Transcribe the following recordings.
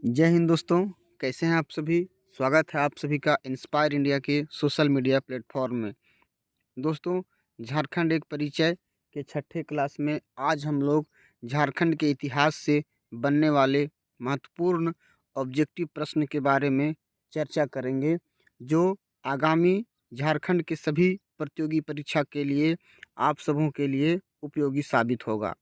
जय हिंद दोस्तों। कैसे हैं आप सभी। स्वागत है आप सभी का इंस्पायर इंडिया के सोशल मीडिया प्लेटफॉर्म में। दोस्तों, झारखंड एक परिचय के छठे क्लास में आज हम लोग झारखंड के इतिहास से बनने वाले महत्वपूर्ण ऑब्जेक्टिव प्रश्न के बारे में चर्चा करेंगे, जो आगामी झारखंड के सभी प्रतियोगी परीक्षा के लिए आप सबों के लिए उपयोगी साबित होगा।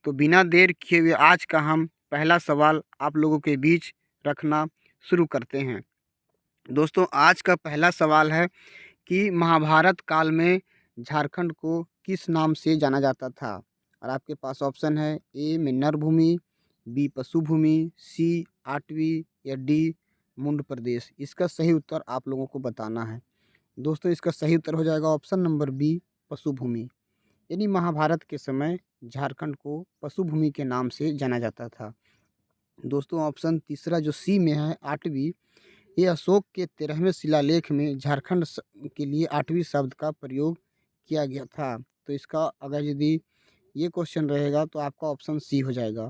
तो बिना देर किए हुए आज का हम पहला सवाल आप लोगों के बीच रखना शुरू करते हैं। दोस्तों, आज का पहला सवाल है कि महाभारत काल में झारखंड को किस नाम से जाना जाता था। और आपके पास ऑप्शन है ए मिन्नर भूमि, बी पशु भूमि, सी आठवीं या डी मुंड प्रदेश। इसका सही उत्तर आप लोगों को बताना है। दोस्तों, इसका सही उत्तर हो जाएगा ऑप्शन नंबर बी पशु भूमि। यानी महाभारत के समय झारखंड को पशु भूमि के नाम से जाना जाता था। दोस्तों, ऑप्शन तीसरा जो सी में है आठवीं, ये अशोक के 13वें शिलालेख में झारखंड के लिए आठवीं शब्द का प्रयोग किया गया था। तो इसका अगर यदि ये क्वेश्चन रहेगा तो आपका ऑप्शन सी हो जाएगा।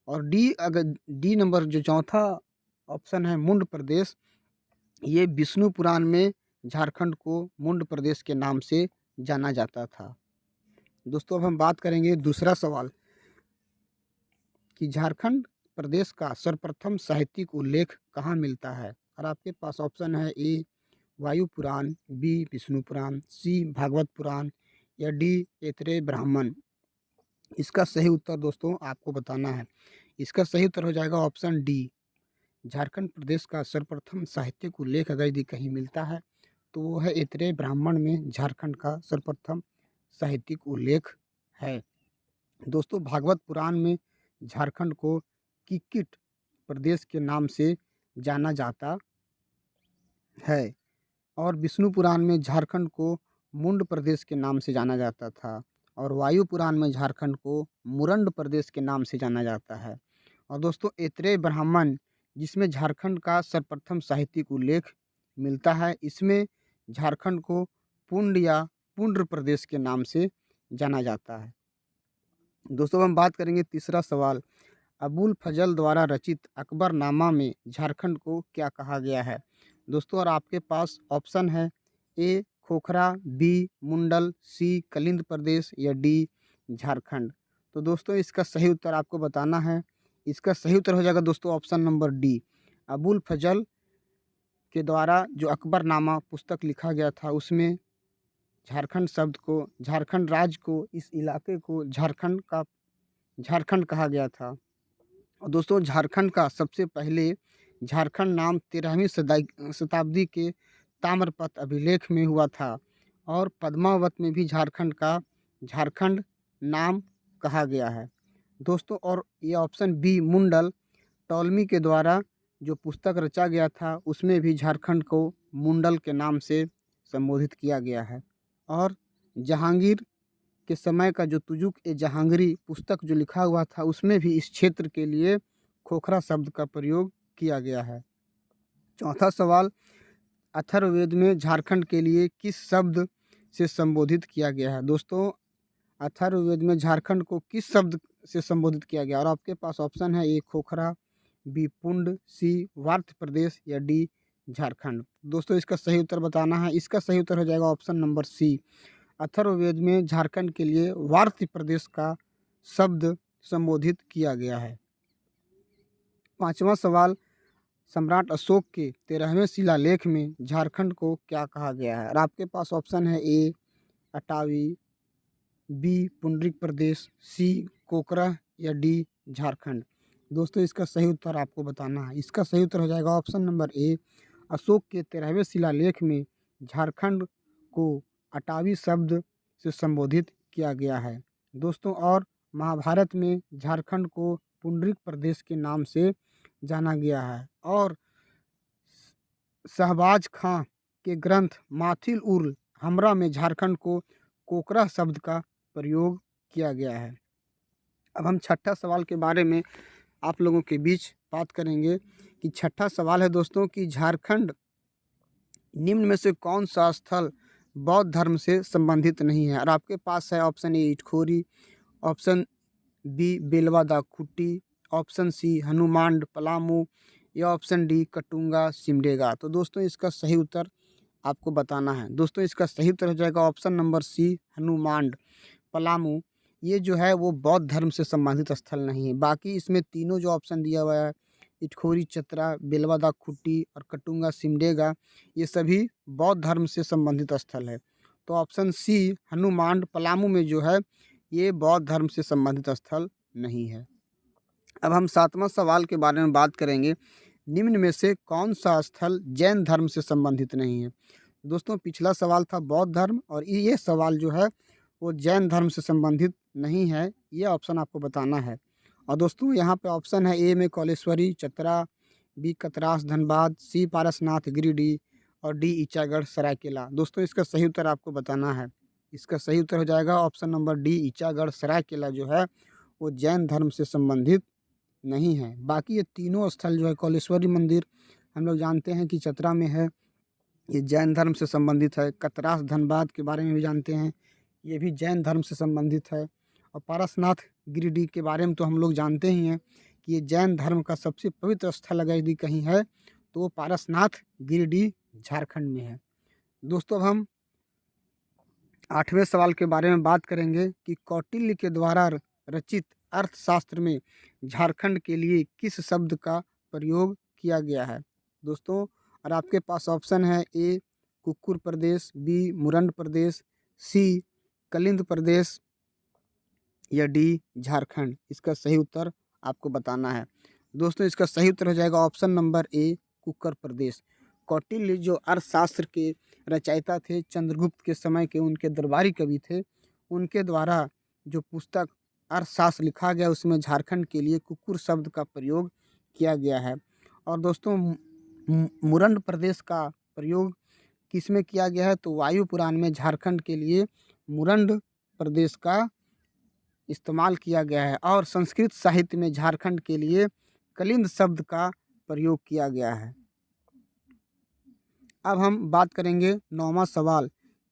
और डी, अगर डी नंबर जो चौथा ऑप्शन है मुंड प्रदेश, ये विष्णु पुराण में झारखंड को मुंड प्रदेश के नाम से जाना जाता था। दोस्तों, अब हम बात करेंगे दूसरा सवाल कि झारखंड प्रदेश का सर्वप्रथम साहित्यिक उल्लेख कहाँ मिलता है। और आपके पास ऑप्शन है ए वायु पुराण, बी विष्णु पुराण, सी भागवत पुराण या डी ऐतरेय ब्राह्मण। इसका सही उत्तर दोस्तों आपको बताना है। इसका सही उत्तर हो जाएगा ऑप्शन डी। झारखंड प्रदेश का सर्वप्रथम साहित्यिक उल्लेख अगर यदि कहीं मिलता है तो वो है ऐतरेय ब्राह्मण में झारखंड का सर्वप्रथम साहित्यिक उल्लेख है। दोस्तों, भागवत पुराण में झारखंड को किक्किट प्रदेश के नाम से जाना जाता है और विष्णु पुराण में झारखंड को मुंड प्रदेश के नाम से जाना जाता था और वायु पुराण में झारखंड को मुरंड प्रदेश के नाम से जाना जाता है। और दोस्तों, ऐतरेय ब्राह्मण जिसमें झारखंड का सर्वप्रथम साहित्यिक उल्लेख मिलता है, इसमें झारखंड को पुंड या पुंड्र प्रदेश के नाम से जाना जाता है। दोस्तों, हम बात करेंगे तीसरा सवाल, अबुल फजल द्वारा रचित अकबरनामा में झारखंड को क्या कहा गया है। दोस्तों, और आपके पास ऑप्शन है ए खोखरा, बी मुंडल, सी कलिंद प्रदेश या डी झारखंड। तो दोस्तों, इसका सही उत्तर आपको बताना है। इसका सही उत्तर हो जाएगा दोस्तों ऑप्शन नंबर डी। अबुल फजल के द्वारा जो अकबरनामा पुस्तक लिखा गया था उसमें झारखंड शब्द को, झारखंड राज्य को, इस इलाके को झारखंड कहा गया था। और दोस्तों, झारखंड का सबसे पहले झारखंड नाम 13वीं शताब्दी के ताम्रपत्र अभिलेख में हुआ था और पद्मावत में भी झारखंड का झारखंड नाम कहा गया है। दोस्तों, और ये ऑप्शन बी मुंडल, टॉलमी के द्वारा जो पुस्तक रचा गया था उसमें भी झारखंड को मुंडल के नाम से संबोधित किया गया है। और जहांगीर के समय का जो तुजुक ए जहांगीरी पुस्तक जो लिखा हुआ था उसमें भी इस क्षेत्र के लिए खोखरा शब्द का प्रयोग किया गया है। चौथा सवाल, अथर्ववेद में झारखंड के लिए किस शब्द से संबोधित किया गया है। दोस्तों, अथर्ववेद में झारखंड को किस शब्द से संबोधित किया गया और आपके पास ऑप्शन है ए खोखरा, बी पुंड, सी वार्थ प्रदेश या डी झारखंड। दोस्तों, इसका सही उत्तर बताना है। इसका सही उत्तर हो जाएगा ऑप्शन नंबर सी। अथर्ववेद में झारखंड के लिए वार्थ प्रदेश का शब्द संबोधित किया गया है। पांचवा सवाल, सम्राट अशोक के 13वें शिलालेख में झारखंड को क्या कहा गया है और आपके पास ऑप्शन है ए अटावी, बी पुंडरिक प्रदेश, सी कोकरा या डी झारखंड। दोस्तों, इसका सही उत्तर आपको बताना है। इसका सही उत्तर हो जाएगा ऑप्शन नंबर ए। अशोक के 13वें शिलालेख में झारखंड को अटावी शब्द से संबोधित किया गया है। दोस्तों, और महाभारत में झारखंड को पुंडरिक प्रदेश के नाम से जाना गया है और शहबाज खां के ग्रंथ माथिल उल हमरा में झारखंड को कोकरा शब्द का प्रयोग किया गया है। अब हम छठा सवाल के बारे में आप लोगों के बीच बात करेंगे कि छठा सवाल है दोस्तों कि झारखंड निम्न में से कौन सा स्थल बौद्ध धर्म से संबंधित नहीं है। और आपके पास है option A Itkhori, option B Belwa Da Khutti, option C Hanuman Palamu या ऑप्शन डी कटुंगा सिमडेगा। तो दोस्तों इसका सही उत्तर आपको बताना है। दोस्तों इसका सही उत्तर हो जाएगा ऑप्शन नंबर सी हनुमांड पलामू। ये जो है वो बौद्ध धर्म से संबंधित स्थल नहीं है। बाकी इसमें तीनों जो ऑप्शन दिया हुआ है इटखोरी चतरा, बेलवादा खुट्टी और कटुंगा सिमडेगा, ये सभी बौद्ध धर्म से संबंधित स्थल है। तो ऑप्शन सी हनुमांड पलामू में जो है ये बौद्ध धर्म से संबंधित स्थल नहीं है। अब हम 7वां सवाल के बारे में बात करेंगे। निम्न में से कौन सा स्थल जैन धर्म से संबंधित नहीं है? दोस्तों पिछला सवाल था बौद्ध धर्म और ये सवाल जो है वो जैन धर्म से संबंधित नहीं है। ये ऑप्शन आपको बताना है। और दोस्तों यहाँ पे ऑप्शन है ए में कौलेश्वरी चतरा, बी कतरास धनबाद, सी पारसनाथ गिरिडीह और डी ईचागढ़ सरायकेला। दोस्तों इसका सही उत्तर आपको बताना है। इसका सही उत्तर हो जाएगा option number D Ichagarh Seraikela जो है वो जैन धर्म से संबंधित नहीं है। बाकी ये तीनों स्थल जो है कौलेश्वरी मंदिर हम लोग जानते हैं कि चतरा में है, ये जैन धर्म से संबंधित है। कतरास धनबाद के बारे में भी जानते हैं, ये भी जैन धर्म से संबंधित है। और पारसनाथ गिरिडीह के बारे में तो हम लोग जानते ही हैं कि ये जैन धर्म का सबसे पवित्र स्थल अगर यदि कहीं है तो वो पारसनाथ गिरिडीह झारखंड में है। दोस्तों अब हम 8वें सवाल के बारे में बात करेंगे कि कौटिल्य के द्वारा रचित अर्थशास्त्र में झारखंड के लिए किस शब्द का प्रयोग किया गया है? दोस्तों और आपके पास ऑप्शन है ए कुक्कुर प्रदेश, बी मुरंड प्रदेश, सी कलिंद प्रदेश या डी झारखंड। इसका सही उत्तर आपको बताना है। दोस्तों इसका सही उत्तर हो जाएगा ऑप्शन नंबर ए कुक्कुर प्रदेश। कौटिल्य जो अर्थशास्त्र के रचयिता थे, चंद्रगुप्त के समय के उनके दरबारी कवि थे, उनके द्वारा जो पुस्तक अर्थशास्त्र लिखा गया उसमें झारखंड के लिए कुक्कुर शब्द का प्रयोग किया गया है। और दोस्तों मुरंड प्रदेश का प्रयोग किस में किया गया है? तो वायु पुराण में झारखंड के लिए मुरंड प्रदेश का इस्तेमाल किया गया है। और संस्कृत साहित्य में झारखंड के लिए कलिंद शब्द का प्रयोग किया गया है। अब हम बात करेंगे 9वां सवाल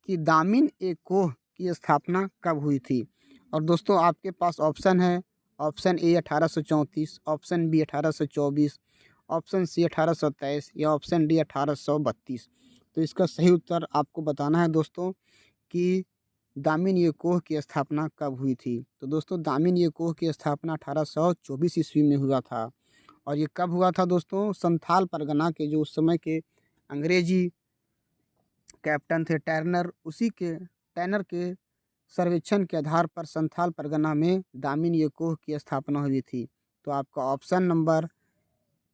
कि दामिन ए कोह की स्थापना कब हुई थी? और दोस्तों आपके पास ऑप्शन है, option A 1834, option B 1824, option C 1823 या ऑप्शन डी 1832। तो इसका सही उत्तर आपको बताना है दोस्तों कि दामिन ए कोह की स्थापना कब हुई थी। तो दोस्तों दामिन ए कोह की स्थापना 1824 ईस्वी में हुआ था। और ये कब हुआ था दोस्तों? संथाल परगना के जो उस समय के अंग्रेजी कैप्टन थे टर्नर, उसी के टैनर के सर्वेक्षण के आधार पर संथाल परगना में दामिन ए कोह की स्थापना हुई थी। तो आपका ऑप्शन नंबर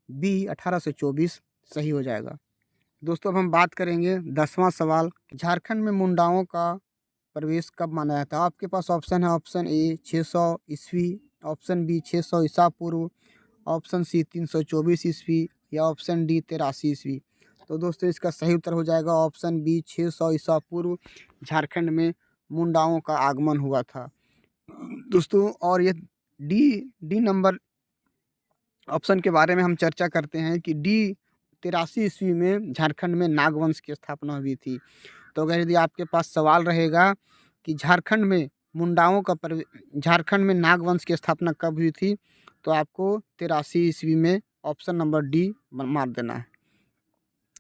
बी 1824 सही हो जाएगा। दोस्तों अब हम बात करेंगे 10वां सवाल, झारखंड में मुंडाओं का प्रवेश कब माना जाता है? आपके पास ऑप्शन है, ऑप्शन ए 600 ईस्वी, ऑप्शन बी 600 ईसा पूर्व, ऑप्शन सी 324 ईस्वी या ऑप्शन डी 83 ईस्वी। तो दोस्तों इसका सही उत्तर हो जाएगा ऑप्शन बी 600 ईसा पूर्व झारखंड में मुंडाओं का आगमन हुआ था। दोस्तों और ये डी नंबर ऑप्शन के बारे में हम चर्चा करते हैं कि डी 83 ईस्वी में झारखंड में नागवंश की स्थापना हुई थी। तो अगर यदि आपके पास सवाल रहेगा कि झारखंड में मुंडाओं का झारखंड में नागवंश की स्थापना कब हुई थी, तो आपको 83 ईस्वी में ऑप्शन नंबर डी मार देना है।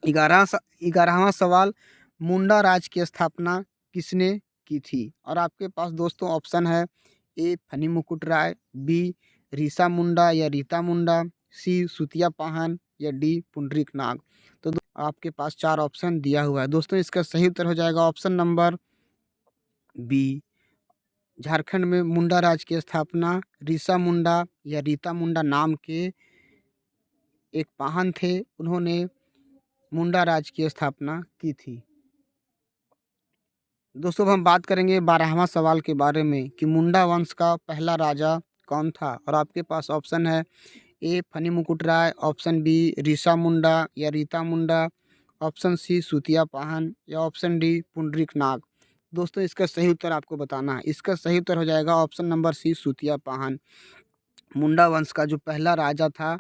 11वां सवाल, मुंडा राज की स्थापना किसने की थी? और आपके पास दोस्तों ऑप्शन है A Phani Mukut Rai, B रीसा मुंडा या रीता मुंडा, सी सुतिया पाहन या डी पुंडरीक नाग। तो आपके पास 4 ऑप्शन दिया हुआ है। दोस्तों इसका सही उत्तर हो जाएगा ऑप्शन नंबर बी। झारखंड में मुंडा राज की स्थापना रीसा मुंडा या रीता मुंडा नाम के एक पाहन थे, उन्होंने मुंडा राज की स्थापना की थी। दोस्तों हम बात करेंगे 12वां सवाल के बारे में कि मुंडा वंश का पहला राजा कौन था? और आपके पास ऑप्शन है A Phani Mukut Rai, option B रीसा मुंडा या रीता मुंडा, ऑप्शन सी सुतिया पाहन या ऑप्शन डी पुंडरीक नाग। दोस्तों इसका सही उत्तर आपको बताना है। इसका सही उत्तर हो जाएगा ऑप्शन नंबर सी सुतिया पाहन। मुंडा वंश का जो पहला राजा था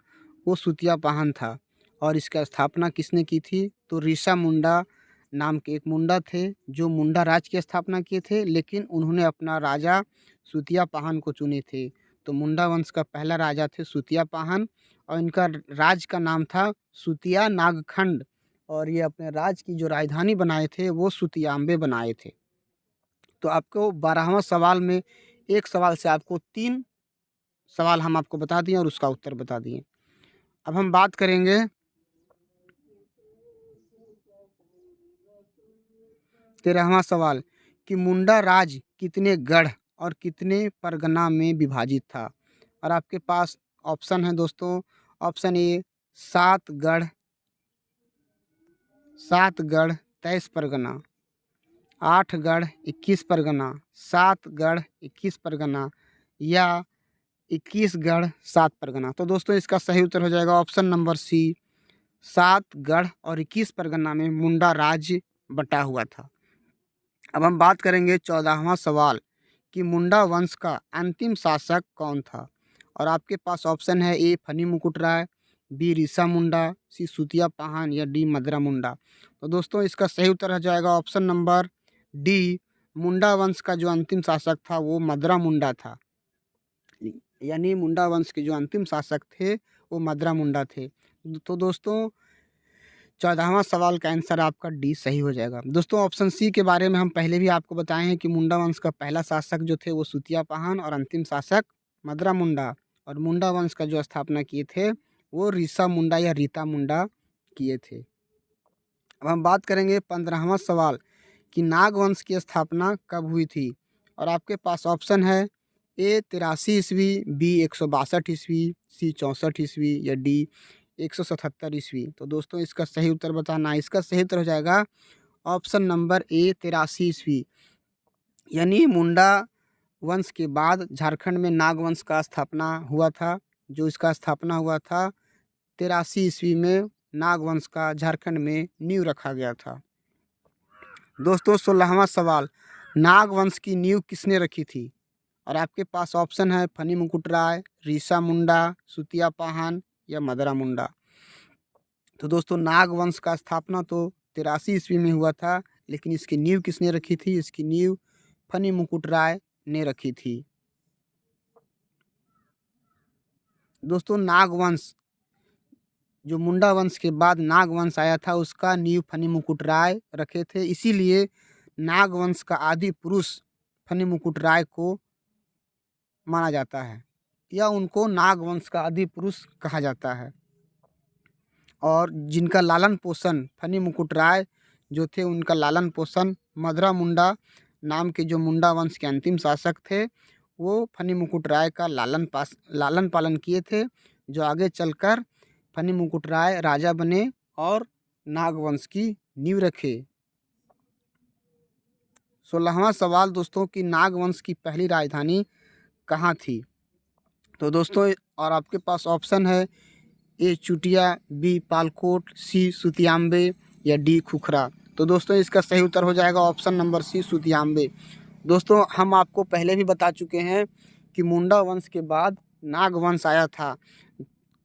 वो सुतिया पाहन था। और इसका स्थापना किसने की थी? तो रीसा मुंडा नाम के एक मुंडा थे जो मुंडा राज की स्थापना किए थे, लेकिन उन्होंने अपना राजा सुतिया पाहन को चुने थे। तो मुंडा वंश का पहला राजा थे सुतिया पाहन और इनका राज्य का नाम था सुतिया नागखंड और ये अपने राज्य की जो राजधानी बनाए थे वो सुतियाम्बे बनाए थे। तो आपको 12वां सवाल में एक सवाल से आपको 3 सवाल हम आपको बता दिए और उसका उत्तर बता दिए। अब हम बात करेंगे 13वां सवाल कि मुंडा राज कितने गढ़ और कितने परगना में विभाजित था? और आपके पास ऑप्शन है दोस्तों। ऑप्शन ए 7 गढ़ 23 परगना, 8 गढ़ 21 परगना, 7 गढ़ 21 परगना या 21 गढ़ 7 परगना। तो दोस्तों इसका सही उत्तर हो जाएगा ऑप्शन नंबर सी 7 गढ़ और 21 परगना में मुंडा राज्य बटा हुआ था। अब हम बात करेंगे 14वां सवाल कि मुंडा वंश का अंतिम शासक कौन था? और आपके पास ऑप्शन है A Phani Mukut Rai, B ऋषा मुंडा, सी सुतिया पाहन या डी मदरा मुंडा। तो दोस्तों इसका सही उत्तर हो जाएगा ऑप्शन नंबर डी। मुंडा वंश का जो अंतिम शासक था वो मदरा मुंडा था, यानी मुंडा वंश के जो अंतिम शासक थे वो मदरा मुंडा थे। तो दोस्तों 14वां सवाल का आंसर आपका डी सही हो जाएगा। दोस्तों ऑप्शन सी के बारे में हम पहले भी आपको बताए हैं कि मुंडा वंश का पहला शासक जो थे वो सुतिया पाहन और अंतिम शासक मदरा मुंडा, और मुंडा वंश का जो स्थापना किए थे वो ऋषा मुंडा या रीता मुंडा किए थे। अब हम बात करेंगे 15वां सवाल कि नाग वंश की स्थापना कब हुई थी? और आपके पास ऑप्शन है ए 83 ईस्वी, बी 162 ईस्वी, सी 64 ईस्वी या डी 177 ईस्वी। तो दोस्तों इसका सही उत्तर बताना। इसका सही उत्तर हो जाएगा ऑप्शन नंबर ए 83 ईस्वी, यानी मुंडा वंश के बाद झारखंड में नाग वंश का स्थापना हुआ था। जो इसका स्थापना हुआ था 83 ईस्वी में नाग वंश का झारखंड में नींव रखा गया था। दोस्तों 16वां सवाल नाग वंश की नींव किसने रखी थी? और आपके पास ऑप्शन है फनी मुकुट राय, ऋषा मुंडा, सुतिया पाहन या मदरा मुंडा। तो दोस्तों नाग वंश का स्थापना तो 83 ईस्वी में हुआ था, लेकिन इसकी नींव किसने रखी थी? इसकी नींव फनी मुकुट राय ने रखी थी। दोस्तों नाग वंश जो मुंडा वंश के बाद नाग वंश आया था उसका नींव फनी मुकुट राय रखे थे, इसीलिए नाग वंश का आदि पुरुष फनी मुकुट राय को माना जाता है या उनको नाग वंश का आदि पुरुष कहा जाता है। और जिनका लालन पोषण फनी मुकुट राय जो थे उनका लालन पोषण मदरा मुंडा नाम के जो मुंडा वंश के अंतिम शासक थे वो फनी मुकुट राय का लालन पालन किए थे, जो आगे चलकर फनी मुकुट राय राजा बने और नाग वंश की नींव रखे। 16वां सवाल दोस्तों कि नाग वंश की पहली राजधानी कहाँ थी? तो दोस्तों और आपके पास ऑप्शन है ए चुटिया, बी पालकोट, सी सुतियाम्बे या डी खुखरा। तो दोस्तों इसका सही उत्तर हो जाएगा ऑप्शन नंबर सी सुतियाम्बे। दोस्तों हम आपको पहले भी बता चुके हैं कि मुंडा वंश के बाद नाग वंश आया था,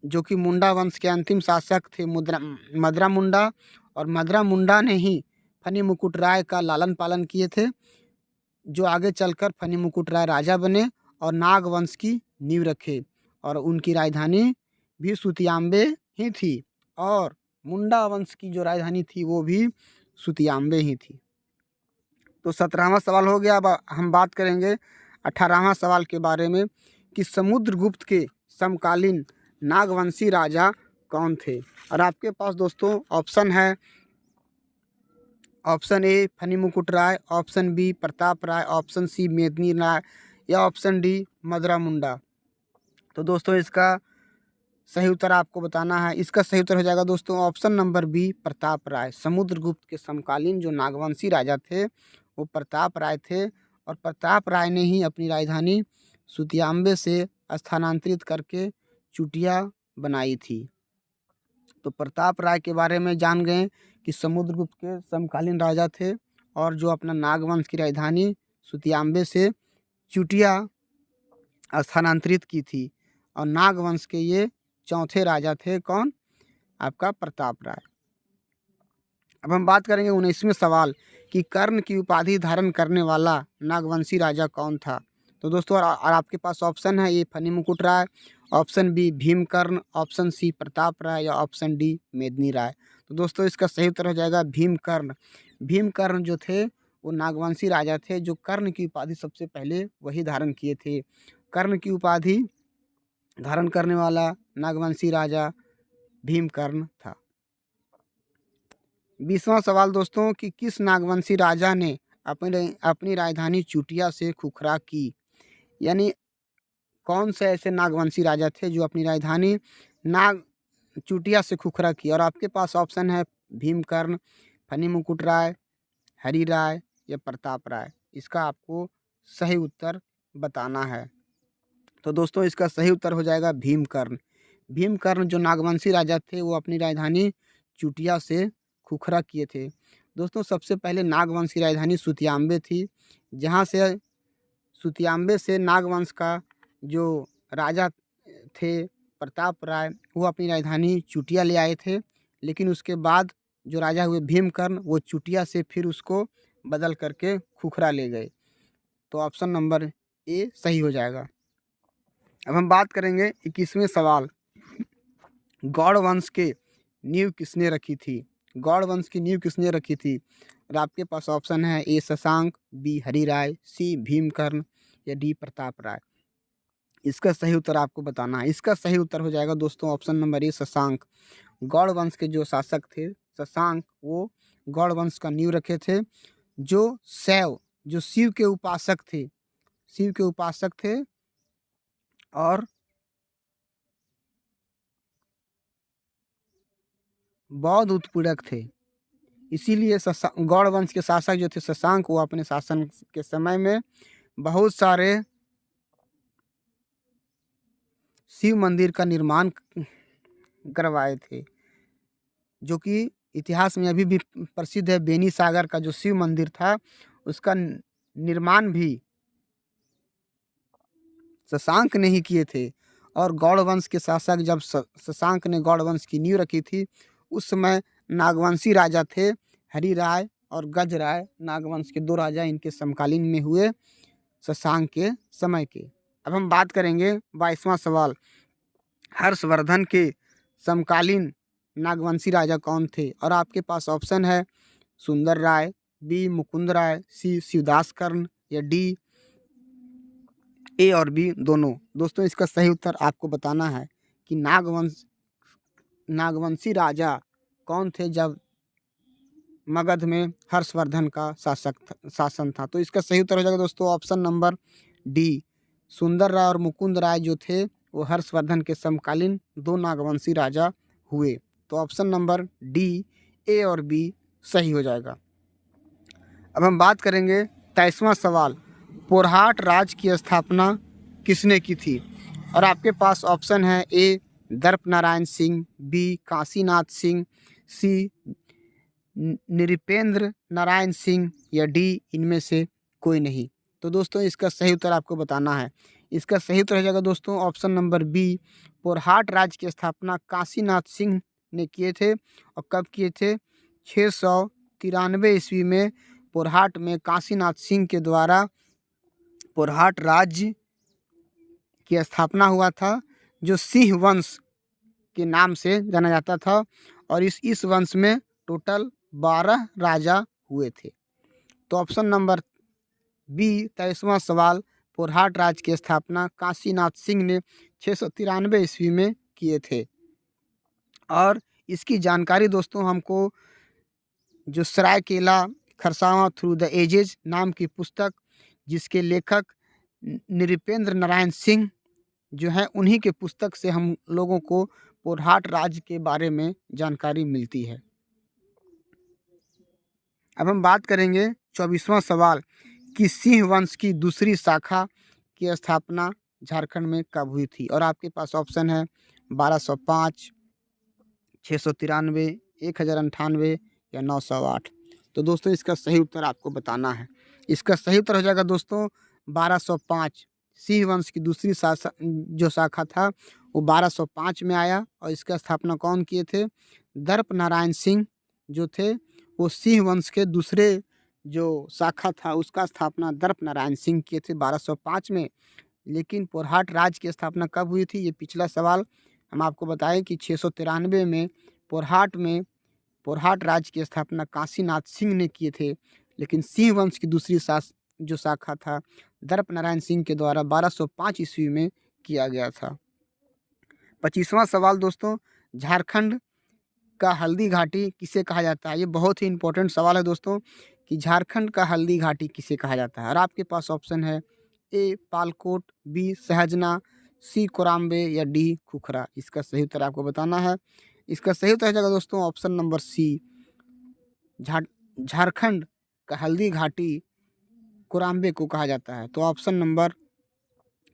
जो कि मुंडा वंश के अंतिम शासक थे मदरा मुंडा, और मदरा मुंडा ने ही फनी मुकुट राय का लालन पालन किए थे, जो आगे चलकर फनी मुकुट राय राजा बने और नाग वंश की नींव रखे, और उनकी राजधानी भी सुतियाम्बे ही थी, और मुंडा वंश की जो राजधानी थी वो भी सुतियाम्बे ही थी। तो 17वां सवाल हो गया। अब हम बात करेंगे 18वां सवाल के बारे में कि समुद्रगुप्त के समकालीन नागवंशी राजा कौन थे? और आपके पास दोस्तों ऑप्शन है ऑप्शन ए फनी मुकुट राय, ऑप्शन बी प्रताप राय, ऑप्शन सी मेदिनी राय या ऑप्शन डी मदरा मुंडा। तो दोस्तों इसका सही उत्तर आपको बताना है। इसका सही उत्तर हो जाएगा दोस्तों ऑप्शन नंबर बी प्रताप राय। समुद्रगुप्त के समकालीन जो नागवंशी राजा थे वो प्रताप राय थे, और प्रताप राय ने ही अपनी राजधानी सुतियाम्बे से स्थानांतरित करके चुटिया बनाई थी। तो प्रताप राय के बारे में जान गए कि समुद्रगुप्त के समकालीन राजा थे और जो अपना नागवंश की राजधानी सुतियाम्बे से चुटिया स्थानांतरित की थी, और नागवंश के ये चौथे राजा थे। कौन? आपका प्रताप राय। अब हम बात करेंगे 19वें सवाल कि कर्ण की उपाधि धारण करने वाला नागवंशी राजा कौन था? तो दोस्तों और आपके पास ऑप्शन है A Phani Mukut Rai, option B Bhimkarna, option C Pratap Rai या ऑप्शन डी मेदिनी राय। तो दोस्तों इसका सही उत्तर हो जाएगा भीमकर्ण। भीमकर्ण जो थे वो नागवंशी राजा थे जो कर्ण की उपाधि सबसे पहले वही धारण किए थे। कर्ण की उपाधि धारण करने वाला नागवंशी राजा भीमकर्ण था। 20वां सवाल दोस्तों कि किस नागवंशी राजा ने अपनी राजधानी चुटिया से खुखरा की? यानी कौन से ऐसे नागवंशी राजा थे जो अपनी राजधानी नाग चुटिया से खुखरा की? और आपके पास ऑप्शन है भीमकर्ण, फनी मुकुट राय, हरि राय या प्रताप राय। इसका आपको सही उत्तर बताना है। तो दोस्तों इसका सही उत्तर हो जाएगा भीमकर्ण। भीमकर्ण जो नागवंशी राजा थे वो अपनी राजधानी चुटिया से खुखरा किए थे। दोस्तों सबसे पहले नागवंश की राजधानी सुतियाम्बे थी, जहाँ से सुतियाम्बे से नागवंश का जो राजा थे प्रताप राय वो अपनी राजधानी चुटिया ले आए थे। लेकिन उसके बाद जो राजा हुए भीमकर्ण वो चुटिया से फिर उसको बदल करके खुखरा ले गए। तो ऑप्शन नंबर ए सही हो जाएगा। अब हम बात करेंगे 21वें सवाल, गौड़ वंश के नींव किसने रखी थी? गौड़ वंश की नींव किसने रखी थी? और आपके पास ऑप्शन है ए शशांक, बी हरि राय, सी भीमकर्ण या डी प्रताप राय। इसका सही उत्तर आपको बताना है। इसका सही उत्तर हो जाएगा दोस्तों option number A Shashank. Gaur वंश के जो शासक थे शशांक वो गौड़ वंश का नींव रखे थे। जो शिव के उपासक थे, शिव के उपासक थे और बौद्ध उत्पीड़क थे। इसीलिए गौड़ वंश के शासक जो थे शशांक वो अपने शासन के समय में बहुत सारे शिव मंदिर का निर्माण करवाए थे, जो कि इतिहास में अभी भी प्रसिद्ध है। बेनी सागर का जो शिव मंदिर था उसका निर्माण भी शशांक ने ही किए थे। और गौड़ वंश के शासक जब शशांक ने गौड़ वंश की नींव रखी थी उस समय नागवंशी राजा थे हरि राय और गज राय। नागवंश के 2 राजा इनके समकालीन में हुए शशांक के समय के। अब हम बात करेंगे 22वां सवाल, हर्षवर्धन के समकालीन नागवंशी राजा कौन थे? और आपके पास ऑप्शन है सुंदर राय, बी मुकुंद राय, सी शिवदास कर्ण या डी ए और बी दोनों। दोस्तों इसका सही उत्तर आपको बताना है कि नागवंशी राजा कौन थे जब मगध में हर्षवर्धन का शासन था। तो इसका सही उत्तर हो जाएगा दोस्तों ऑप्शन नंबर डी, सुंदर राय और मुकुंद राय जो थे वो हर्षवर्धन के समकालीन 2 नागवंशी राजा हुए। तो ऑप्शन नंबर डी ए और बी सही हो जाएगा। अब हम बात करेंगे 23वां सवाल, पोरहाट राज की स्थापना किसने की थी? और आपके पास ऑप्शन है ए दर्प नारायण सिंह, बी काशीनाथ सिंह, सी नृपेंद्र नारायण सिंह या डी इनमें से कोई नहीं। तो दोस्तों इसका सही उत्तर आपको बताना है। इसका सही उत्तर हो जाएगा दोस्तों ऑप्शन नंबर बी, पोरहाट राज्य की स्थापना काशीनाथ सिंह ने किए थे। और कब किए थे? 693 ईस्वी में पोरहाट में काशीनाथ सिंह के द्वारा पोरहाट राज्य की स्थापना हुआ था, जो सिंह वंश के नाम से जाना जाता था। और इस वंश में टोटल 12 राजा हुए थे। तो ऑप्शन नंबर बी 23वां सवाल, पोरहाट राज्य की स्थापना काशीनाथ सिंह ने 693 ईस्वी में किए थे। और इसकी जानकारी दोस्तों हमको जो Seraikela Kharsawan through the ages नाम की पुस्तक जिसके लेखक नृपेंद्र नारायण सिंह जो है उन्हीं के पुस्तक से हम लोगों को पोरहाट राज्य के बारे में जानकारी मिलती है। अब हम बात करेंगे 24वां सवाल कि सिंह वंश की दूसरी शाखा की स्थापना झारखंड में कब हुई थी? और आपके पास ऑप्शन है 1205, 693, 1098 या 908। तो दोस्तों इसका सही उत्तर आपको बताना है। इसका सही उत्तर हो जाएगा दोस्तों 1205। सिंह वंश की दूसरी जो शाखा था वो 1205 में आया। और इसका स्थापना कौन किए थे? दर्प नारायण सिंह जो थे वो सिंह वंश के दूसरे जो शाखा था उसका स्थापना दर्प नारायण सिंह किए थे 1205 में। लेकिन पोरहाट राज्य की स्थापना कब हुई थी, ये पिछला सवाल हम आपको बताएं कि 693 में पोरहाट राज्य की स्थापना काशीनाथ सिंह ने किए थे। लेकिन सिंह वंश की दूसरी जो शाखा था दर्प नारायण सिंह के द्वारा 1205 ईस्वी में किया गया था। 25वां सवाल दोस्तों, झारखंड का हल्दी घाटी किसे कहा जाता है? ये बहुत ही इंपॉर्टेंट सवाल है दोस्तों कि झारखंड का हल्दी घाटी किसे कहा जाता है। और आपके पास ऑप्शन है ए पालकोट, बी सहजना, सी कोराम्बे या डी खुखरा। इसका सही उत्तर आपको बताना है। इसका सही उत्तर हो जाएगा दोस्तों ऑप्शन नंबर सी, झारखंड का हल्दी घाटी कोराम्बे को कहा जाता है। तो ऑप्शन नंबर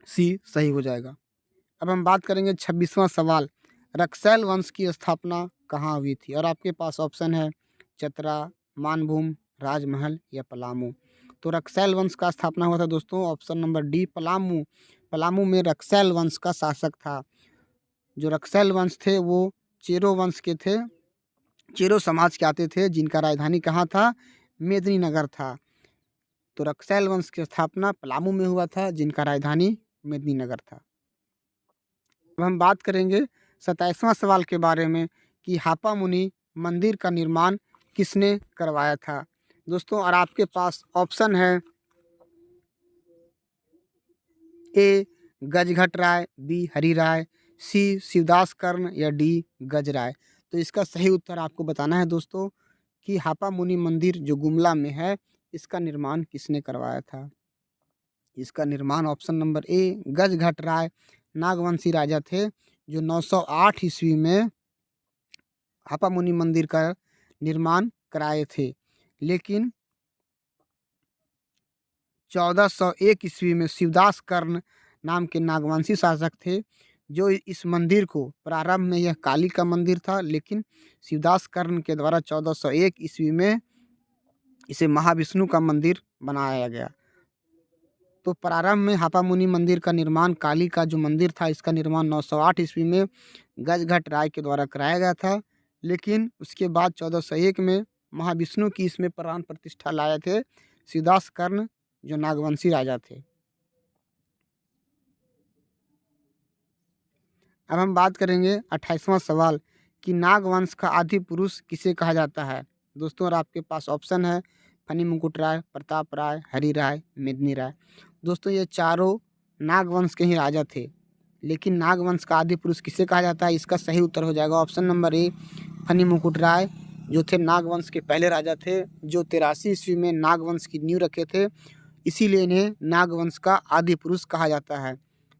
सी सही हो जाएगा। अब हम बात करेंगे 26वां सवाल, रक्सैल वंश की स्थापना कहाँ हुई थी? और आपके पास ऑप्शन है चतरा, मानभूम, राजमहल या पलामू। तो रक्सैल वंश का स्थापना हुआ था दोस्तों option number D Palamu. Palamu में रक्सैल वंश का शासक था। जो रक्सैल वंश थे वो चेरो वंश के थे, चेरो समाज के आते थे, जिनका राजधानी कहाँ था? मेदिनीनगर था। तो रक्सैल वंश की स्थापना पलामू में हुआ था, जिनका राजधानी मेदिनीनगर था। अब हम बात करेंगे 27वां सवाल के बारे में कि हापा मुनि मंदिर का निर्माण किसने करवाया था दोस्तों। और आपके पास ऑप्शन है ए गजघट राय, बी हरि राय, सी शिवदास कर्ण या डी गज राय। तो इसका सही उत्तर आपको बताना है दोस्तों कि हापा मुनि मंदिर जो गुमला में है इसका निर्माण किसने करवाया था। इसका निर्माण ऑप्शन नंबर ए गजघट राय नागवंशी राजा थे, जो 908 ईस्वी में हापा मुनि मंदिर का निर्माण कराए थे। लेकिन 1401 ईस्वी में शिवदास कर्ण नाम के नागवंशी शासक थे, जो इस मंदिर को प्रारंभ में यह काली का मंदिर था, लेकिन शिवदास कर्ण के द्वारा 1401 ईस्वी में इसे महाविष्णु का मंदिर बनाया गया। तो प्रारंभ में हापा मुनि मंदिर का निर्माण, काली का जो मंदिर था इसका निर्माण 908 ईस्वी में गजघट राय के द्वारा कराया गया था। लेकिन उसके बाद 1401 में महाविष्णु की इसमें प्राण प्रतिष्ठा लाए थे शिवदास कर्ण, जो नागवंशी राजा थे। अब हम बात करेंगे 28वां सवाल कि नागवंश का आदि पुरुष किसे कहा जाता है दोस्तों। और आपके पास ऑप्शन है फनी मुकुट राय, प्रताप राय, हरि राय, मेदिनी राय। दोस्तों ये चारों नागवंश के ही राजा थे, लेकिन नागवंश का आदि पुरुष किसे कहा जाता है? इसका सही उत्तर हो जाएगा ऑप्शन नंबर ए फनी मुकुट राय, जो थे नागवंश के पहले राजा थे, जो 83 ईस्वी में नागवंश की नींव रखे थे, इसीलिए इन्हें नागवंश का आदि पुरुष कहा जाता है।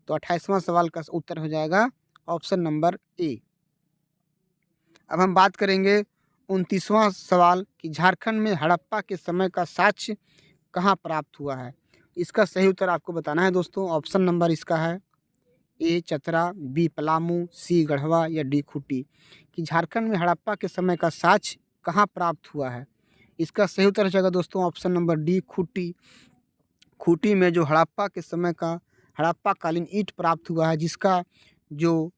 तो 28वां सवाल का उत्तर हो जाएगा ऑप्शन नंबर ए। अब हम बात करेंगे 29वां सवाल कि झारखंड में हड़प्पा के समय का साक्ष्य कहाँ प्राप्त हुआ है। इसका सही उत्तर आपको बताना है दोस्तों। ऑप्शन नंबर इसका है ए चतरा, बी पलामू, सी गढ़वा या डी खूंटी। कि झारखंड में हड़प्पा के समय का साक्ष्य कहाँ प्राप्त हुआ है। इसका सही उत्तर हो जाएगा दोस्तों option number D Khunti. Khunti में जो हड़प्पा के समय का हड़प्पा कालीन ईंट प्राप्त हुआ है, जिसका जो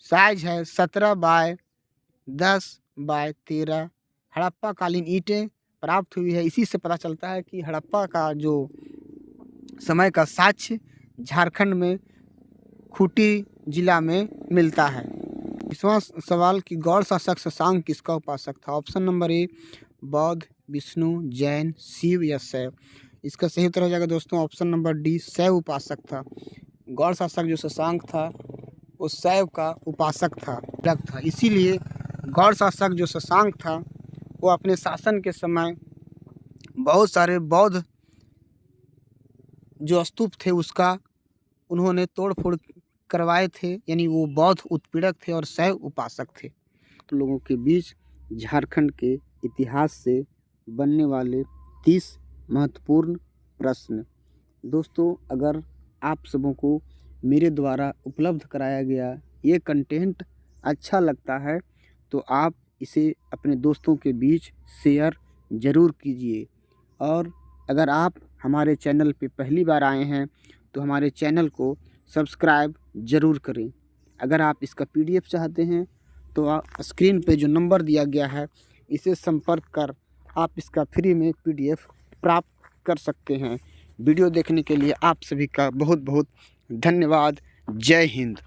साइज है 17 बाय 10 बाय 13 हड़प्पा कालीन ईंटें प्राप्त हुई है। इसी से पता चलता है कि हड़प्पा का जो समय का साक्ष्य झारखंड में खूंटी जिला में मिलता है। 20वां सवाल कि गौड़ शासक शशांक किसका उपासक था। ऑप्शन नंबर ए बौद्ध, विष्णु, जैन, शिव या शैव। इसका सही उत्तर हो जाएगा दोस्तों ऑप्शन नंबर डी शैव उपासक था। गौड़ शासक जो शशांक था वो शैव का उपासक था। इसीलिए गौड़ शासक जो शशांक था वो अपने शासन के समय बहुत सारे बौद्ध जो स्तूप थे उसका उन्होंने तोड़ फोड़ करवाए थे, यानी वो बौद्ध उत्पीड़क थे और शैव उपासक थे। तो लोगों के बीच झारखंड के इतिहास से बनने वाले 30 महत्वपूर्ण प्रश्न। दोस्तों अगर आप सबों को मेरे द्वारा उपलब्ध कराया गया ये कंटेंट अच्छा लगता है तो आप इसे अपने दोस्तों के बीच शेयर ज़रूर कीजिए। और अगर आप हमारे चैनल पे पहली बार आए हैं तो हमारे चैनल को सब्सक्राइब ज़रूर करें। अगर आप इसका PDF चाहते हैं तो आप स्क्रीन पे जो नंबर दिया गया है इसे संपर्क कर आप इसका फ्री में PDF प्राप्त कर सकते हैं। वीडियो देखने के लिए आप सभी का बहुत बहुत धन्यवाद। जय हिंद।